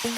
Hi,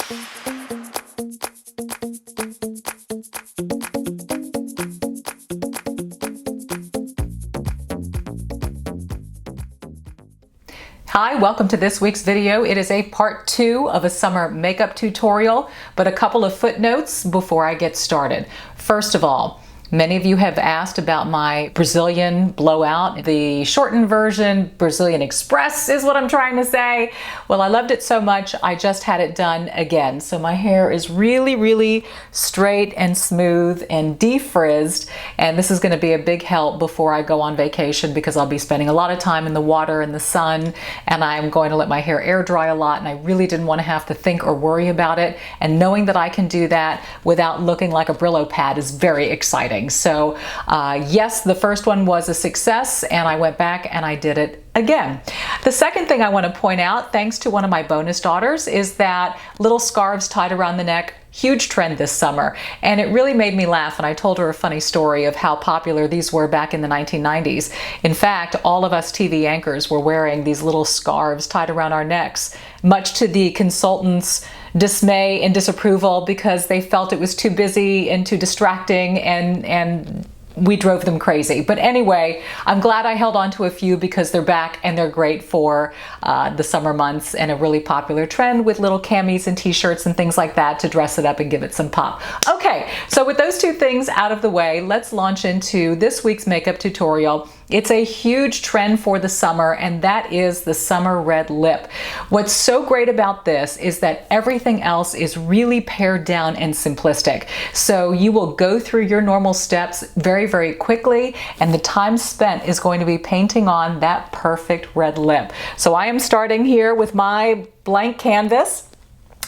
welcome to this week's video. It is a part 2 of a summer makeup tutorial, but a couple of footnotes before I get started. First of all, many of you have asked about my Brazilian blowout. The shortened version, Brazilian Express is what I'm trying to say. Well, I loved it so much, I just had it done again. So my hair is really, really straight and smooth and defrizzed. And this is gonna be a big help before I go on vacation because I'll be spending a lot of time in the water and the sun, and I'm going to let my hair air dry a lot, and I really didn't want to have to think or worry about it. And knowing that I can do that without looking like a Brillo pad is very exciting. So yes, the first one was a success, and I went back and I did it again. The second thing I want to point out, thanks to one of my bonus daughters, is that little scarves tied around the neck, huge trend this summer. And it really made me laugh, and I told her a funny story of how popular these were back in the 1990s. In fact, all of us TV anchors were wearing these little scarves tied around our necks, much to the consultants' dismay and disapproval because they felt it was too busy and too distracting, and we drove them crazy. But anyway, I'm glad I held on to a few because they're back and they're great for the summer months, and a really popular trend with little camis and t-shirts and things like that to dress it up and give it some pop. Okay, so with those two things out of the way, let's launch into this week's makeup tutorial. It's a huge trend for the summer, and that is the summer red lip. What's so great about this is that everything else is really pared down and simplistic. So you will go through your normal steps very, very quickly, and the time spent is going to be painting on that perfect red lip. So I am starting here with my blank canvas,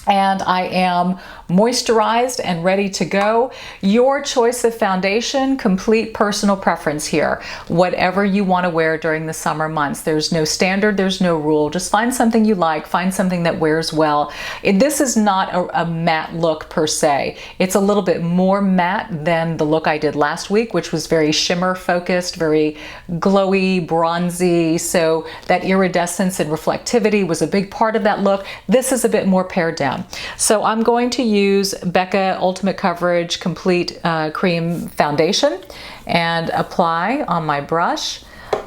and I am moisturized and ready to go. Your choice of foundation, complete personal preference here. Whatever you want to wear during the summer months. There's no standard, there's no rule. Just find something you like, find something that wears well. This is not a matte look per se. It's a little bit more matte than the look I did last week, which was very shimmer focused, very glowy, bronzy. So that iridescence and reflectivity was a big part of that look. This is a bit more pared down. So I'm going to use Becca Ultimate Coverage Complete Cream Foundation and apply on my brush,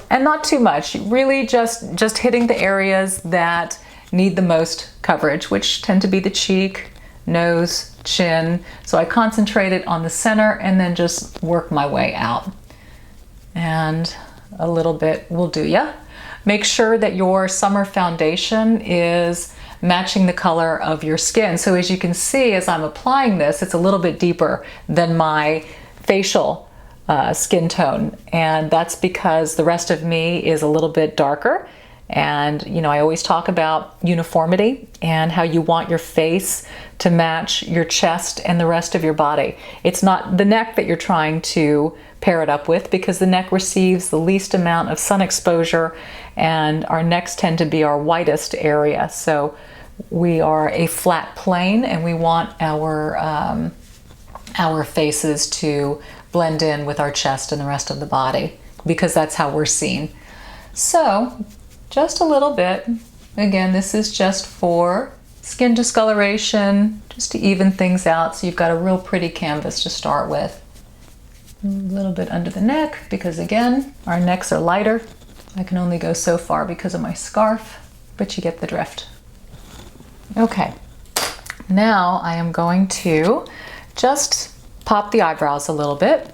and not too much, really just hitting the areas that need the most coverage, which tend to be the cheek, nose, chin. So I concentrate it on the center and then just work my way out. And a little bit will do ya. Make sure that your summer foundation is matching the color of your skin. So as you can see, as I'm applying this, it's a little bit deeper than my facial skin tone. And that's because the rest of me is a little bit darker. And you know, I always talk about uniformity and how you want your face to match your chest and the rest of your body. It's not the neck that you're trying to pair it up with, because the neck receives the least amount of sun exposure, and our necks tend to be our whitest area. So we are a flat plane, and we want our faces to blend in with our chest and the rest of the body, because that's how we're seen. So just a little bit. Again, this is just for skin discoloration, just to even things out, so you've got a real pretty canvas to start with. A little bit under the neck, because again, our necks are lighter. I can only go so far because of my scarf, but you get the drift. Okay, now I am going to just pop the eyebrows a little bit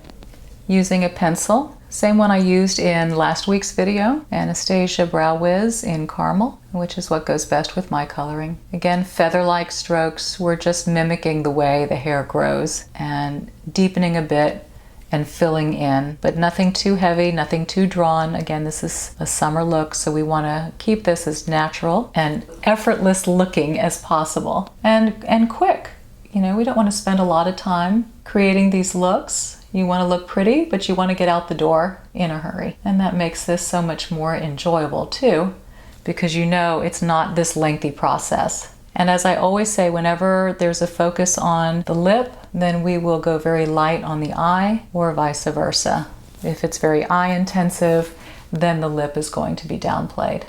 using a pencil. Same one I used in last week's video, Anastasia Brow Whiz in Carmel, which is what goes best with my coloring. Again, feather-like strokes. We're just mimicking the way the hair grows and deepening a bit and filling in, but nothing too heavy, nothing too drawn. Again, this is a summer look, so we want to keep this as natural and effortless looking as possible, and quick. You know, we don't want to spend a lot of time creating these looks. You want to look pretty, but you want to get out the door in a hurry. And that makes this so much more enjoyable too, because you know it's not this lengthy process. And as I always say, whenever there's a focus on the lip, then we will go very light on the eye, or vice versa. If it's very eye intensive, then the lip is going to be downplayed.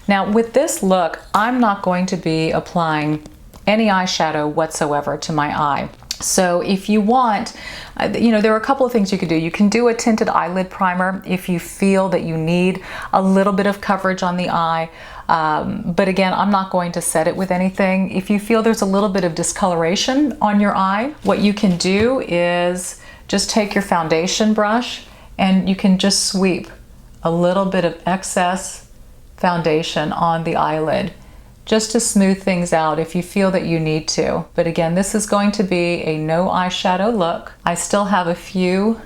Now with this look, I'm not going to be applying any eyeshadow whatsoever to my eye. So if you want, there are a couple of things you could do. You can do a tinted eyelid primer if you feel that you need a little bit of coverage on the eye. But again, I'm not going to set it with anything. If you feel there's a little bit of discoloration on your eye, what you can do is just take your foundation brush and you can just sweep a little bit of excess foundation on the eyelid, just to smooth things out if you feel that you need to. But again, this is going to be a no eyeshadow look. I still have a few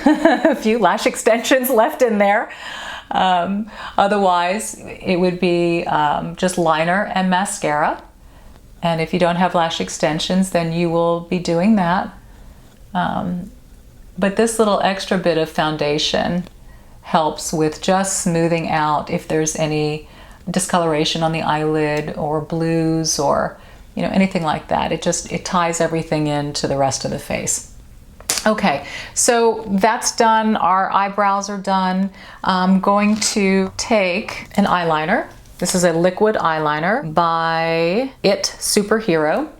a few lash extensions left in there. Otherwise, it would be just liner and mascara. And if you don't have lash extensions, then you will be doing that. But this little extra bit of foundation helps with just smoothing out if there's any discoloration on the eyelid or blues or anything like that. It ties everything into the rest of the face. Okay, so that's done. Our eyebrows are done. I'm going to take an eyeliner. This is a liquid eyeliner by It Superhero.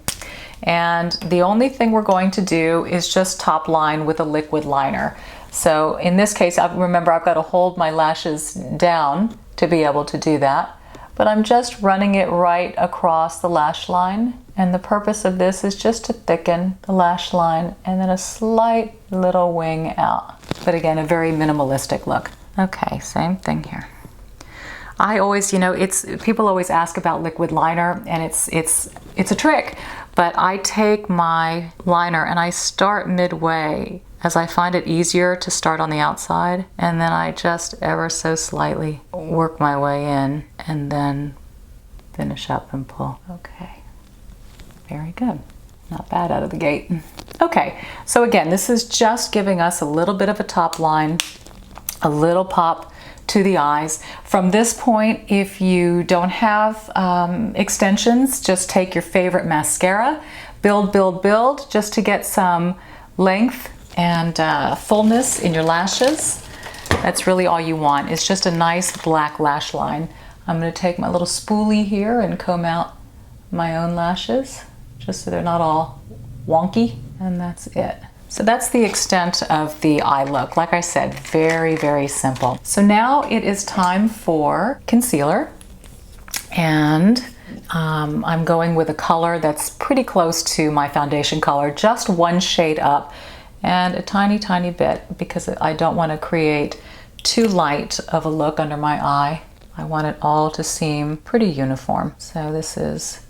And the only thing we're going to do is just top line with a liquid liner. So in this case, remember I've got to hold my lashes down to be able to do that. But I'm just running it right across the lash line. And the purpose of this is just to thicken the lash line and then a slight little wing out. But again, a very minimalistic look. Okay, same thing here. I always, people always ask about liquid liner, and it's a trick. But I take my liner and I start midway, as I find it easier to start on the outside, and then I just ever so slightly work my way in and then finish up and pull. Okay, very good. Not bad out of the gate. Okay, so again, this is just giving us a little bit of a top line, a little pop to the eyes. From this point, if you don't have extensions, just take your favorite mascara, build, build, build, just to get some length and fullness in your lashes. That's really all you want. It's just a nice black lash line. I'm going to take my little spoolie here and comb out my own lashes, just so they're not all wonky, and that's it. So that's the extent of the eye look. Like I said, very, very simple. So now it is time for concealer. And I'm going with a color that's pretty close to my foundation color, just one shade up and a tiny, tiny bit, because I don't want to create too light of a look under my eye. I want it all to seem pretty uniform. So this is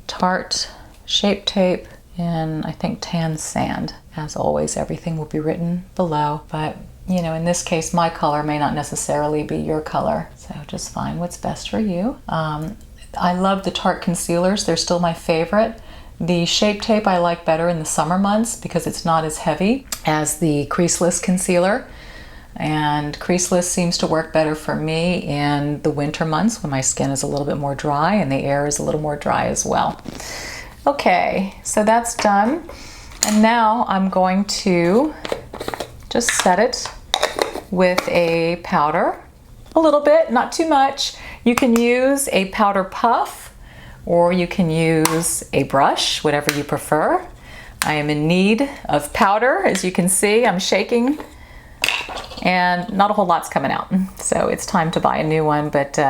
Tarte Shape Tape in, I think, Tan Sand. As always, everything will be written below, but in this case, my color may not necessarily be your color, so just find what's best for you. I love the Tarte concealers. They're still my favorite. The Shape Tape I like better in the summer months because it's not as heavy as the creaseless concealer, and creaseless seems to work better for me in the winter months when my skin is a little bit more dry and the air is a little more dry as well. Okay, so that's done. And now I'm going to just set it with a powder, a little bit, not too much. You can use a powder puff or you can use a brush, whatever you prefer. I am in need of powder. As you can see, I'm shaking and not a whole lot's coming out. So it's time to buy a new one, but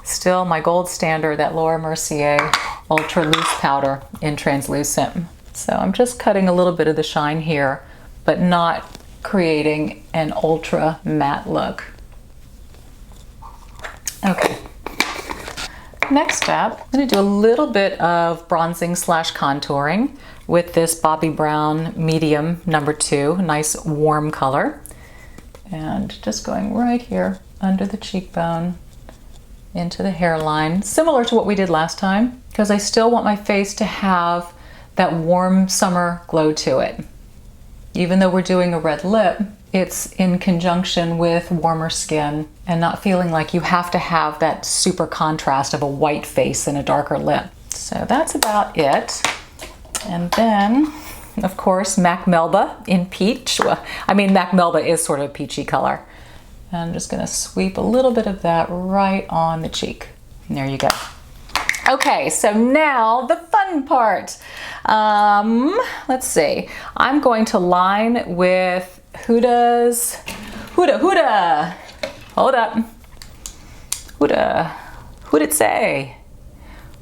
still my gold standard, that Laura Mercier Ultra Loose Powder in translucent. So I'm just cutting a little bit of the shine here, but not creating an ultra matte look. Okay. Next up, I'm going to do a little bit of bronzing / contouring with this Bobbi Brown medium number 2, nice warm color. And just going right here under the cheekbone, into the hairline, similar to what we did last time, because I still want my face to have that warm summer glow to it. Even though we're doing a red lip, it's in conjunction with warmer skin and not feeling like you have to have that super contrast of a white face and a darker lip. So that's about it. And then, of course, Mac Melba in peach. Well, I mean, Mac Melba is sort of a peachy color. And I'm just going to sweep a little bit of that right on the cheek There you go. Okay, so now the fun part. Let's see. I'm going to line with HUDA's, Huda. Hold up. Huda. Who'd it say?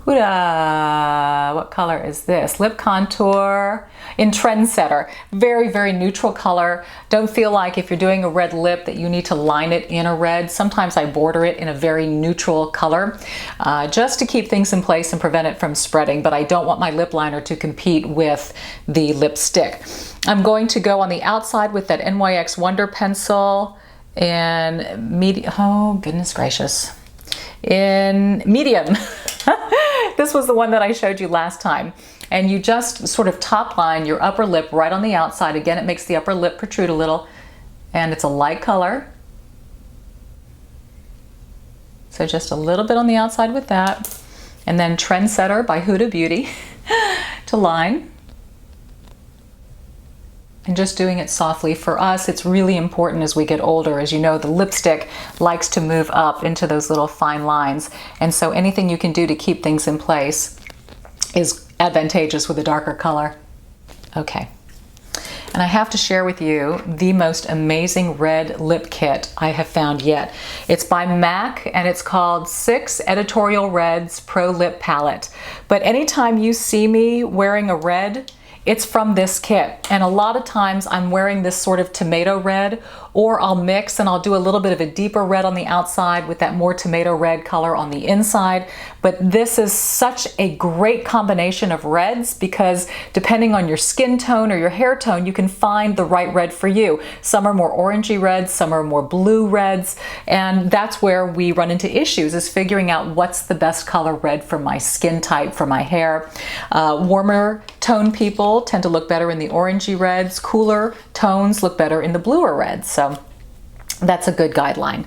Huda. What color is this? Lip contour in Trendsetter. Very, very neutral color. Don't feel like if you're doing a red lip that you need to line it in a red. Sometimes I border it in a very neutral color just to keep things in place and prevent it from spreading, but I don't want my lip liner to compete with the lipstick. I'm going to go on the outside with that NYX Wonder Pencil in medium. Oh, goodness gracious. In medium. This was the one that I showed you last time. And you just sort of top line your upper lip right on the outside. Again, it makes the upper lip protrude a little. And it's a light color. So just a little bit on the outside with that. And then Trendsetter by HUDA Beauty to line. And just doing it softly. For us, it's really important as we get older. As you know, the lipstick likes to move up into those little fine lines. And so anything you can do to keep things in place is advantageous with a darker color. Okay. And I have to share with you the most amazing red lip kit I have found yet. It's by MAC and it's called 6 Editorial Reds Pro Lip Palette. But anytime you see me wearing a red, it's from this kit. And a lot of times I'm wearing this sort of tomato red, or I'll mix and I'll do a little bit of a deeper red on the outside with that more tomato red color on the inside. But this is such a great combination of reds because depending on your skin tone or your hair tone, you can find the right red for you. Some are more orangey reds, some are more blue reds, and that's where we run into issues, is figuring out what's the best color red for my skin type, for my hair. Warmer tone people tend to look better in the orangey reds. Cooler tones look better in the bluer reds. So that's a good guideline.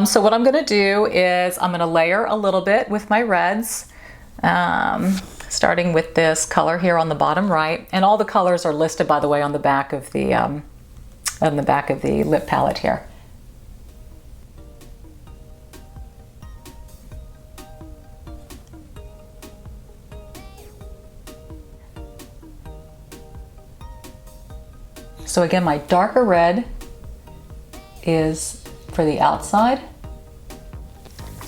So what I'm going to do is I'm going to layer a little bit with my reds, starting with this color here on the bottom right. And all the colors are listed, by the way, on the back of the lip palette here. So again, my darker red is for the outside,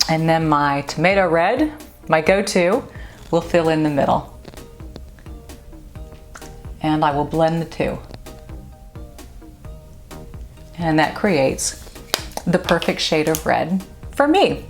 and then my tomato red, my go-to, will fill in the middle. And I will blend the two. And that creates the perfect shade of red for me.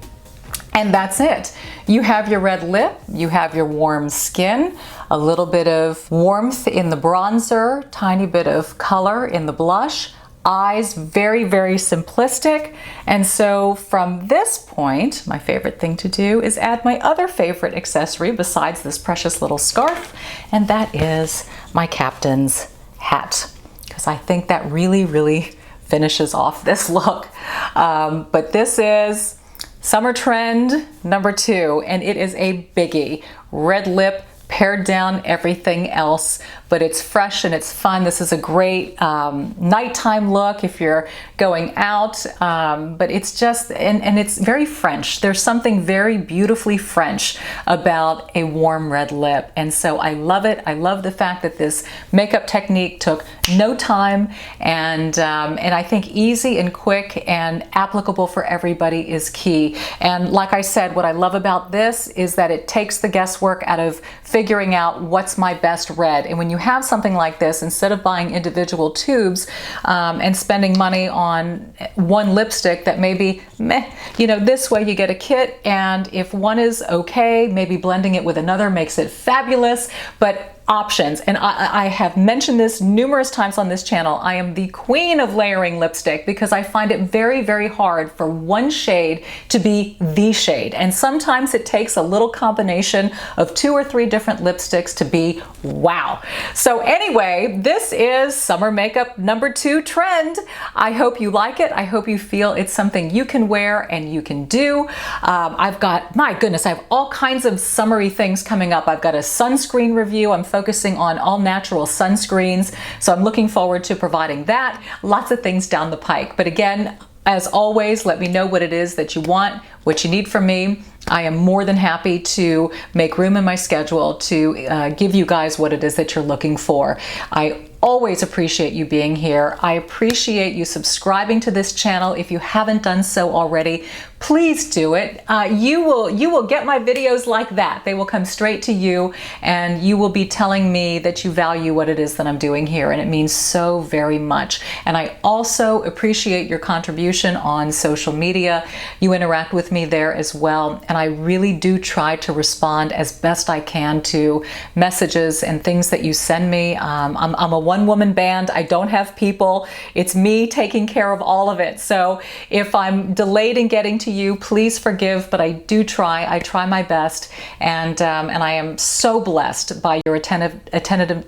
And that's it. You have your red lip, you have your warm skin, a little bit of warmth in the bronzer, tiny bit of color in the blush, eyes very, very simplistic. And so from this point, my favorite thing to do is add my other favorite accessory besides this precious little scarf, and that is my captain's hat, because I think that really, really finishes off this look. But this is summer trend number 2, and it is a biggie. Red lip, pared down everything else, but it's fresh and it's fun. This is a great nighttime look if you're going out, but it's just, and it's very French. There's something very beautifully French about a warm red lip, and so I love it. I love the fact that this makeup technique took no time, and I think easy and quick and applicable for everybody is key. And like I said, what I love about this is that it takes the guesswork out of figuring out what's my best red. And when you have something like this, instead of buying individual tubes and spending money on one lipstick that maybe meh, you know, this way you get a kit, and if one is okay, maybe blending it with another makes it fabulous. But options, and I have mentioned this numerous times on this channel, I am the queen of layering lipstick because I find it very, very hard for one shade to be the shade, and sometimes it takes a little combination of 2 or 3 different lipsticks to be wow. So anyway, this is summer makeup number 2 trend. I hope you like it. I hope you feel it's something you can wear and you can do. I've got, my goodness, I have all kinds of summery things coming up. I've got a sunscreen review. I'm focusing on all natural sunscreens, so I'm looking forward to providing that. Lots of things down the pike. But again, As always, let me know what it is that you want, what you need from me. I am more than happy to make room in my schedule to give you guys what it is that you're looking for. I always appreciate you being here. I appreciate you subscribing to this channel. If you haven't done so already, please do it. You will get my videos like that. They will come straight to you, and you will be telling me that you value what it is that I'm doing here, and it means so very much. And I also appreciate your contribution on social media. You interact with me there as well, and I really do try to respond as best I can to messages and things that you send me. I'm a one-woman band. I don't have people. It's me taking care of all of it. So if I'm delayed in getting to you, please forgive, but I do try. I try my best, and I am so blessed by your attentive.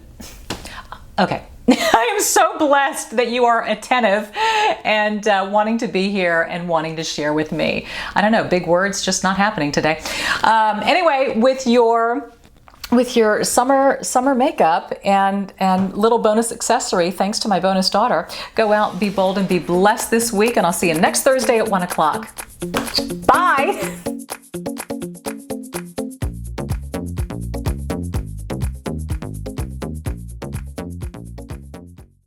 Okay. I am so blessed that you are attentive and wanting to be here and wanting to share with me. I don't know, big words just not happening today. Anyway, with your summer makeup and little bonus accessory, thanks to my bonus daughter, go out, be bold, and be blessed this week, and I'll see you next Thursday at 1 o'clock. Bye!